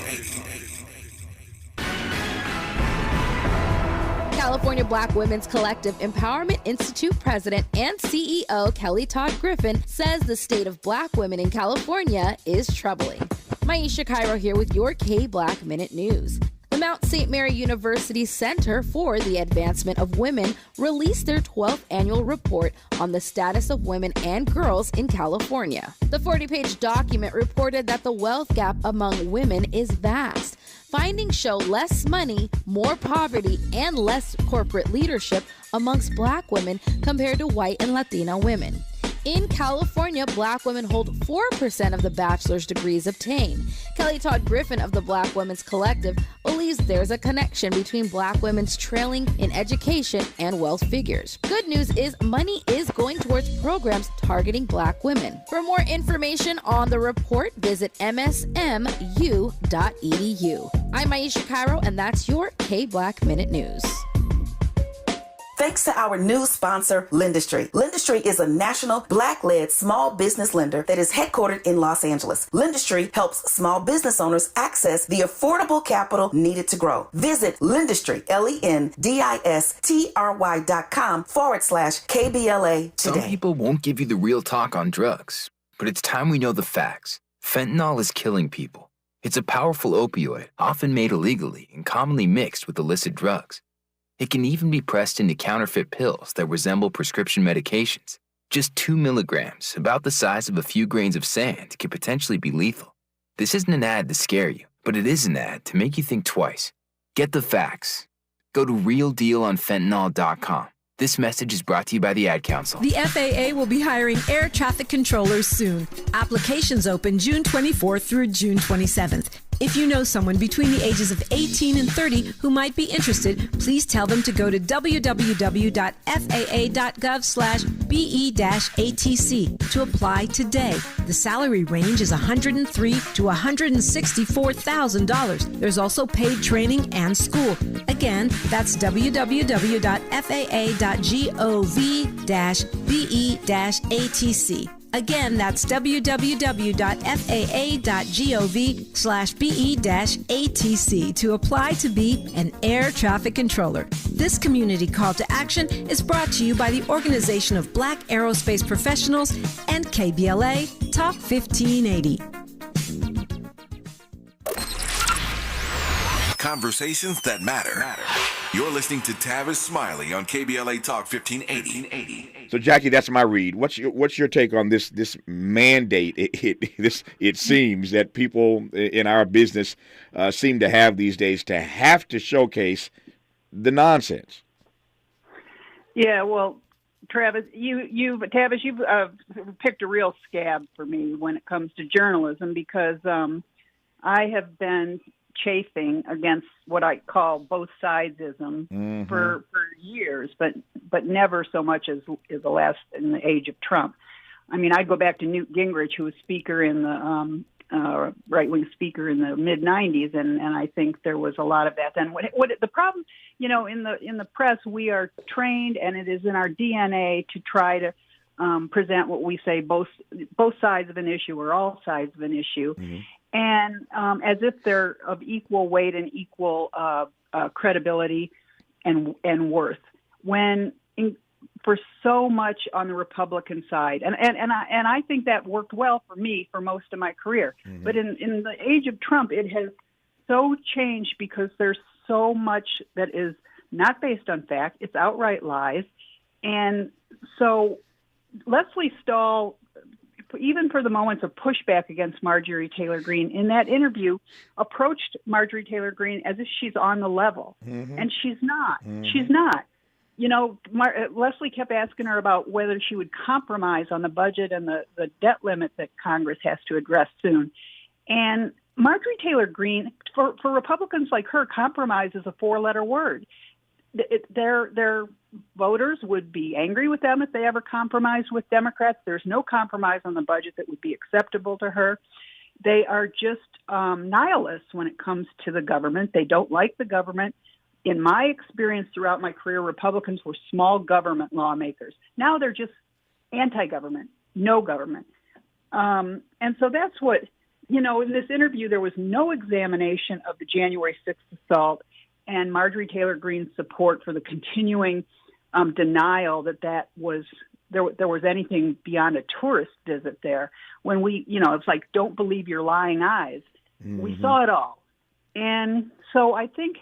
California Black Women's Collective Empowerment Institute President and CEO Kelly Todd Griffin says the state of Black women in California is troubling. Maisha Cairo here with your K-Black Minute News. The Mount St. Mary University Center for the Advancement of Women released their 12th annual report on the status of women and girls in California. The 40-page document reported that the wealth gap among women is vast. Findings show less money, more poverty, and less corporate leadership amongst Black women compared to white and Latina women. In California, Black women hold 4% of the bachelor's degrees obtained. Kelly Todd Griffin of the Black Women's Collective believes there's a connection between Black women's trailing in education and wealth figures. Good news is money is going towards programs targeting Black women. For more information on the report, visit msmu.edu. I'm Maisha Cairo, and that's your K-Black Minute News. Thanks to our new sponsor, Lendistry. Lendistry is a national Black-led small business lender that is headquartered in Los Angeles. Lendistry helps small business owners access the affordable capital needed to grow. Visit Lendistry, LENDISTRY.com/KBLA today. Some people won't give you the real talk on drugs, but it's time we know the facts. Fentanyl is killing people. It's a powerful opioid, often made illegally and commonly mixed with illicit drugs. It can even be pressed into counterfeit pills that resemble prescription medications. Just 2 milligrams, about the size of a few grains of sand, can potentially be lethal. This isn't an ad to scare you, but it is an ad to make you think twice. Get the facts. Go to realdealonfentanyl.com. This message is brought to you by the Ad Council. The FAA will be hiring air traffic controllers soon. Applications open June 24th through June 27th. If you know someone between the ages of 18 and 30 who might be interested, please tell them to go to www.faa.gov/BE-ATC to apply today. The salary range is $103,000 to $164,000. There's also paid training and school. Again, that's www.faa.gov/BE-ATC. Again, that's www.faa.gov/BE-ATC to apply to be an air traffic controller. This community call to action is brought to you by the Organization of Black Aerospace Professionals and KBLA Talk 1580. Conversations that matter. You're listening to Tavis Smiley on KBLA Talk 1580. So, Jackie, that's my read. What's your take on this mandate? It seems that people in our business seem to have these days to have to showcase the nonsense. Yeah, well, Tavis, you've picked a real scab for me when it comes to journalism because I have been chafing against what I call both sidesism for years, but never so much as in the age of Trump. I mean, I go back to Newt Gingrich, who was speaker in the right-wing speaker in the mid-'90s, and I think there was a lot of that. Then what the problem, in the press, we are trained, and it is in our DNA to try to present what we say, both sides of an issue or all sides of an issue. And as if they're of equal weight and equal credibility and worth. For so much on the Republican side, and I think that worked well for me for most of my career. But in the age of Trump, it has so changed because there's so much that is not based on fact; it's outright lies. And so Leslie Stahl, even for the moments of pushback against Marjorie Taylor Greene, in that interview, approached Marjorie Taylor Greene as if she's on the level. And she's not. She's not. Leslie kept asking her about whether she would compromise on the budget and the debt limit that Congress has to address soon. And Marjorie Taylor Greene, for Republicans like her, compromise is a 4-letter word. Their voters would be angry with them if they ever compromised with Democrats. There's no compromise on the budget that would be acceptable to her. They are just nihilists when it comes to the government. They don't like the government. In my experience throughout my career, Republicans were small government lawmakers. Now they're just anti-government, no government. And so that's what, in this interview, there was no examination of the January 6th assault. and Marjorie Taylor Greene's support for the continuing denial that there was anything beyond a tourist visit there. When it's like, don't believe your lying eyes. Mm-hmm. We saw it all. And so I think,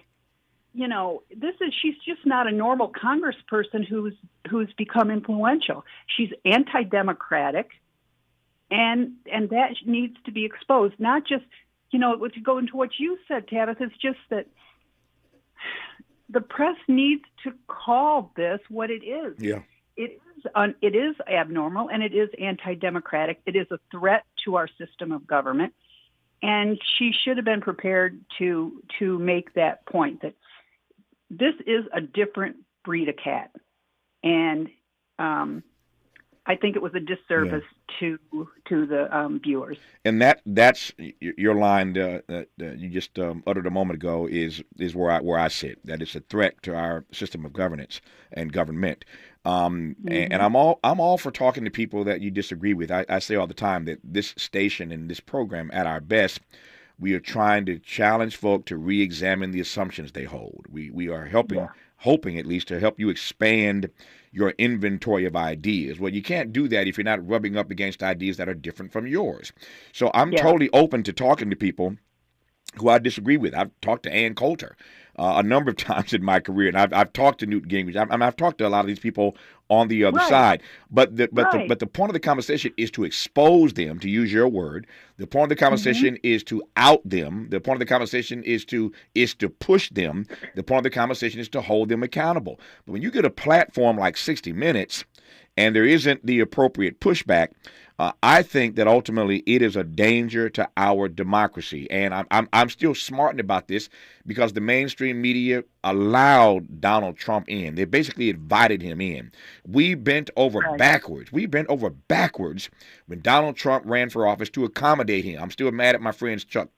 she's just not a normal congressperson who's become influential. She's anti-democratic, and that needs to be exposed. Not just, to go into what you said, Tavis, it's just that the press needs to call this what it is. Yeah. It is abnormal, and it is anti-democratic. It is a threat to our system of government. And she should have been prepared to make that point, that this is a different breed of cat. And I think it was a disservice to the viewers. And that's your line that you just uttered a moment ago is where I sit. That it's a threat to our system of governance and government. And I'm all for talking to people that you disagree with. I say all the time that this station and this program, at our best, we are trying to challenge folk to re-examine the assumptions they hold. We are hoping at least to help you expand your inventory of ideas. Well, you can't do that if you're not rubbing up against ideas that are different from yours. So I'm totally open to talking to people who I disagree with. I've talked to Ann Coulter a number of times in my career, and I've talked to Newt Gingrich. I've talked to a lot of these people on the other side. But the point of the conversation is to expose them, to use your word. The point of the conversation is to out them. The point of the conversation is to push them. The point of the conversation is to hold them accountable. But when you get a platform like 60 Minutes and there isn't the appropriate pushback, I think that ultimately it is a danger to our democracy. And I'm still smarting about this because the mainstream media allowed Donald Trump in. They basically invited him in. We bent over backwards. We bent over backwards when Donald Trump ran for office to accommodate him. I'm still mad at my friends Chuck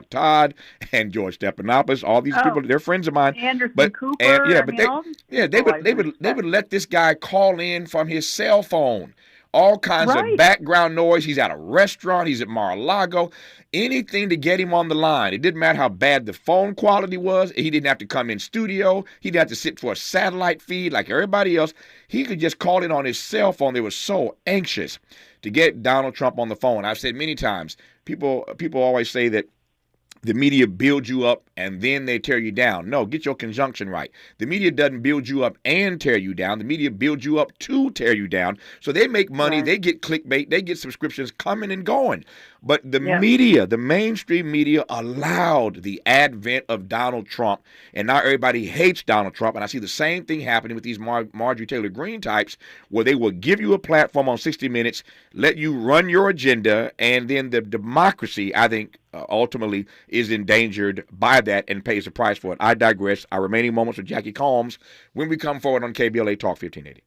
Todd and George Stephanopoulos. All these people, they're friends of mine. Anderson Cooper. They would let this guy call in from his cell phone. All kinds of background noise. He's at a restaurant. He's at Mar-a-Lago. Anything to get him on the line. It didn't matter how bad the phone quality was. He didn't have to come in studio. He didn't have to sit for a satellite feed like everybody else. He could just call in on his cell phone. They were so anxious to get Donald Trump on the phone. I've said many times, people always say that the media builds you up and then they tear you down. No, get your conjunction right. The media doesn't build you up and tear you down. The media builds you up to tear you down. So they make money, they get clickbait, they get subscriptions coming and going. But the media, the mainstream media, allowed the advent of Donald Trump, and now everybody hates Donald Trump. And I see the same thing happening with these Marjorie Taylor Greene types, where they will give you a platform on 60 Minutes, let you run your agenda, and then the democracy, I think, ultimately is endangered by that and pays the price for it. I digress. Our remaining moments with Jackie Combs when we come forward on KBLA Talk 1580.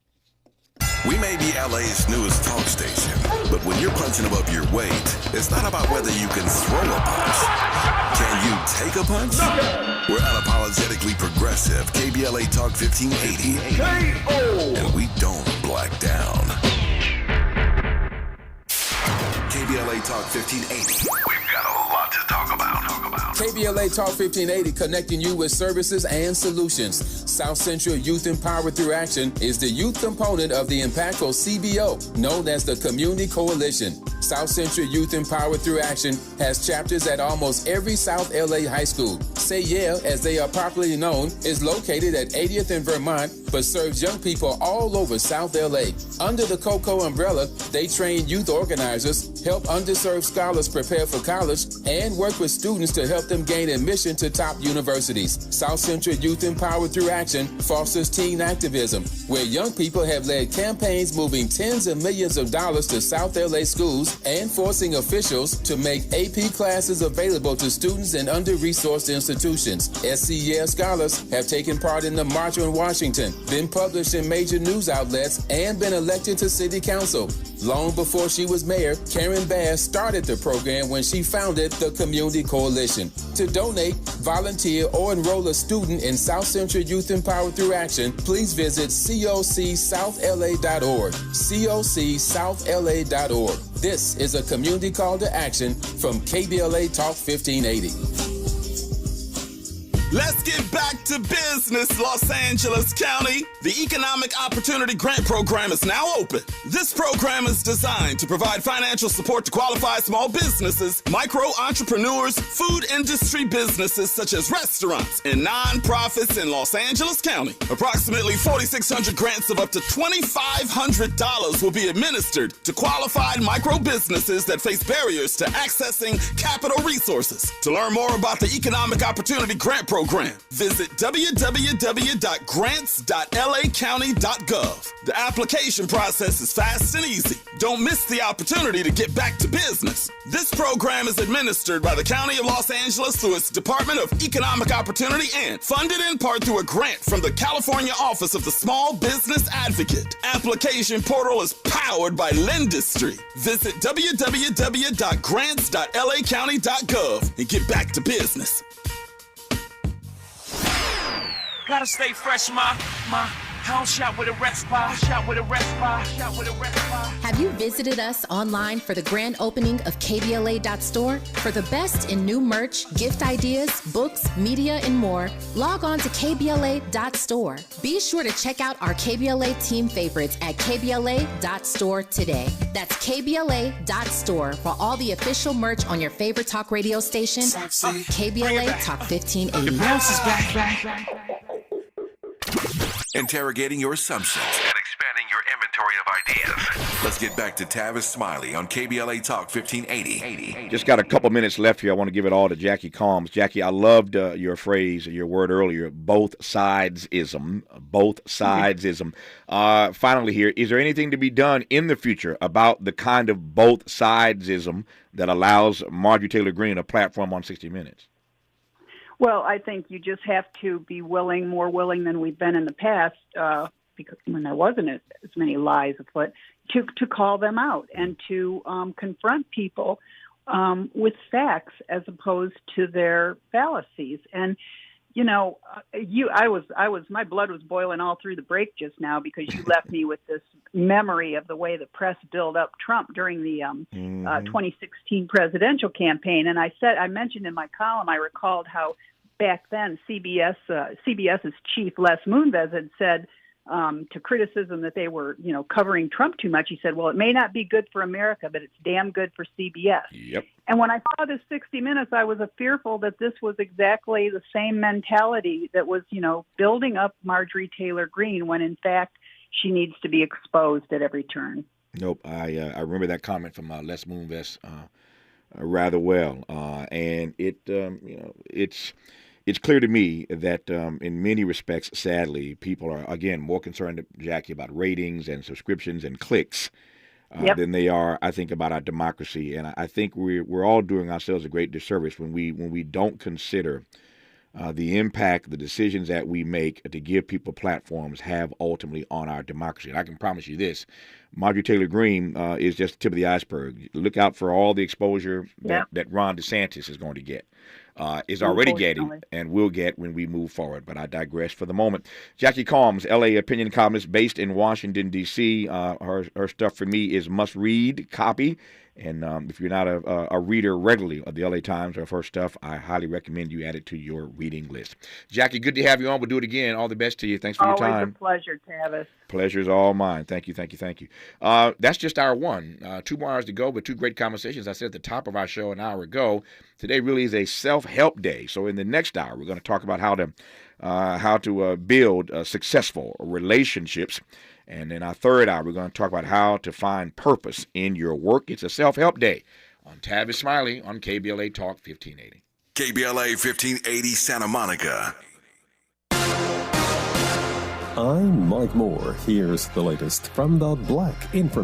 We may be LA's newest talk station, but when you're punching above your weight, it's not about whether you can throw a punch. Can you take a punch? We're unapologetically progressive. KBLA Talk 1580. And we don't black down. KBLA Talk 1580. We've got a lot to talk about. KBLA Talk 1580, connecting you with services and solutions. South Central Youth Empowered Through Action is the youth component of the impactful CBO, known as the Community Coalition. South Central Youth Empowered Through Action has chapters at almost every South LA high school. Say Yeah, as they are popularly known, is located at 80th and Vermont, but serves young people all over South LA. Under the COCO umbrella, they train youth organizers, help underserved scholars prepare for college, and work with students to help them gain admission to top universities. South Central Youth Empowered Through Action fosters teen activism, where young people have led campaigns moving tens of millions of dollars to South LA schools and forcing officials to make AP classes available to students in under-resourced institutions. SCES scholars have taken part in the March on Washington, been published in major news outlets, and been elected to city council. Long before she was mayor, Karen Bass started the program when she founded the Community Coalition. To donate, volunteer, or enroll a student in South Central Youth Empowered Through Action, please visit cocsouthla.org. cocsouthla.org. This is a community call to action from KBLA Talk 1580. Let's get back to business, Los Angeles County. The Economic Opportunity Grant Program is now open. This program is designed to provide financial support to qualified small businesses, micro entrepreneurs, food industry businesses such as restaurants, and nonprofits in Los Angeles County. Approximately 4,600 grants of up to $2,500 will be administered to qualified micro businesses that face barriers to accessing capital resources. To learn more about the Economic Opportunity Grant Program, visit www.grants.lacounty.gov. The application process is fast and easy. Don't miss the opportunity to get back to business. This program is administered by the County of Los Angeles through its Department of Economic Opportunity and funded in part through a grant from the California Office of the Small Business Advocate. Application portal is powered by Lendistry. Visit www.grants.lacounty.gov and get back to business. Gotta stay fresh, my house shot with a rest bar, Have you visited us online for the grand opening of KBLA.store? For the best in new merch, gift ideas, books, media, and more, log on to KBLA.store. Be sure to check out our KBLA team favorites at KBLA.store today. That's KBLA.store for all the official merch on your favorite talk radio station, KBLA Talk 1580. Your bounce is back. Interrogating your assumptions and expanding your inventory of ideas. Let's get back to Tavis Smiley on KBLA Talk 1580. Just got a couple minutes left here. I want to give it all to Jackie Combs. Jackie, I loved your phrase, your word earlier, both sidesism. Both sidesism. Finally here, is there anything to be done in the future about the kind of both sidesism that allows Marjorie Taylor Greene a platform on 60 Minutes? Well, I think you just have to be more willing than we've been in the past, because when there wasn't as many lies afoot, to call them out and to confront people with facts as opposed to their fallacies. And my blood was boiling all through the break just now because you left me with this memory of the way the press built up Trump during the 2016 presidential campaign. And I mentioned in my column, I recalled how back then CBS's chief Les Moonves had said to criticism that they were, covering Trump too much. He said, well, it may not be good for America, but it's damn good for CBS. Yep. And when I saw this 60 Minutes, I was fearful that this was exactly the same mentality that was, building up Marjorie Taylor Greene when, in fact, she needs to be exposed at every turn. Nope. I remember that comment from Les Moonves rather well. And it's clear to me that in many respects, sadly, people are, again, more concerned, Jackie, about ratings and subscriptions and clicks than they are, I think, about our democracy. And I think we're all doing ourselves a great disservice when we don't consider the impact the decisions that we make to give people platforms have ultimately on our democracy. And I can promise you this, Marjorie Taylor Greene is just the tip of the iceberg. Look out for all the exposure that Ron DeSantis is going to get. Is already getting and will get when we move forward. But I digress for the moment. Jackie Combs, L.A. opinion columnist based in Washington, D.C. Her stuff for me is must-read copy. And if you're not a reader regularly of the L.A. Times or of her stuff, I highly recommend you add it to your reading list. Jackie, good to have you on. We'll do it again. All the best to you. Thanks for your time. Always a pleasure, Tavis. Pleasure's all mine. Thank you. That's just hour one. 2 more hours to go, but 2 great conversations. I said at the top of our show an hour ago, today really is a self-help day. So in the next hour, we're going to talk about how to build successful relationships. And in our third hour, we're going to talk about how to find purpose in your work. It's a self-help day on Tavis Smiley on KBLA Talk 1580. KBLA 1580 Santa Monica. I'm Mike Moore. Here's the latest from the Black Information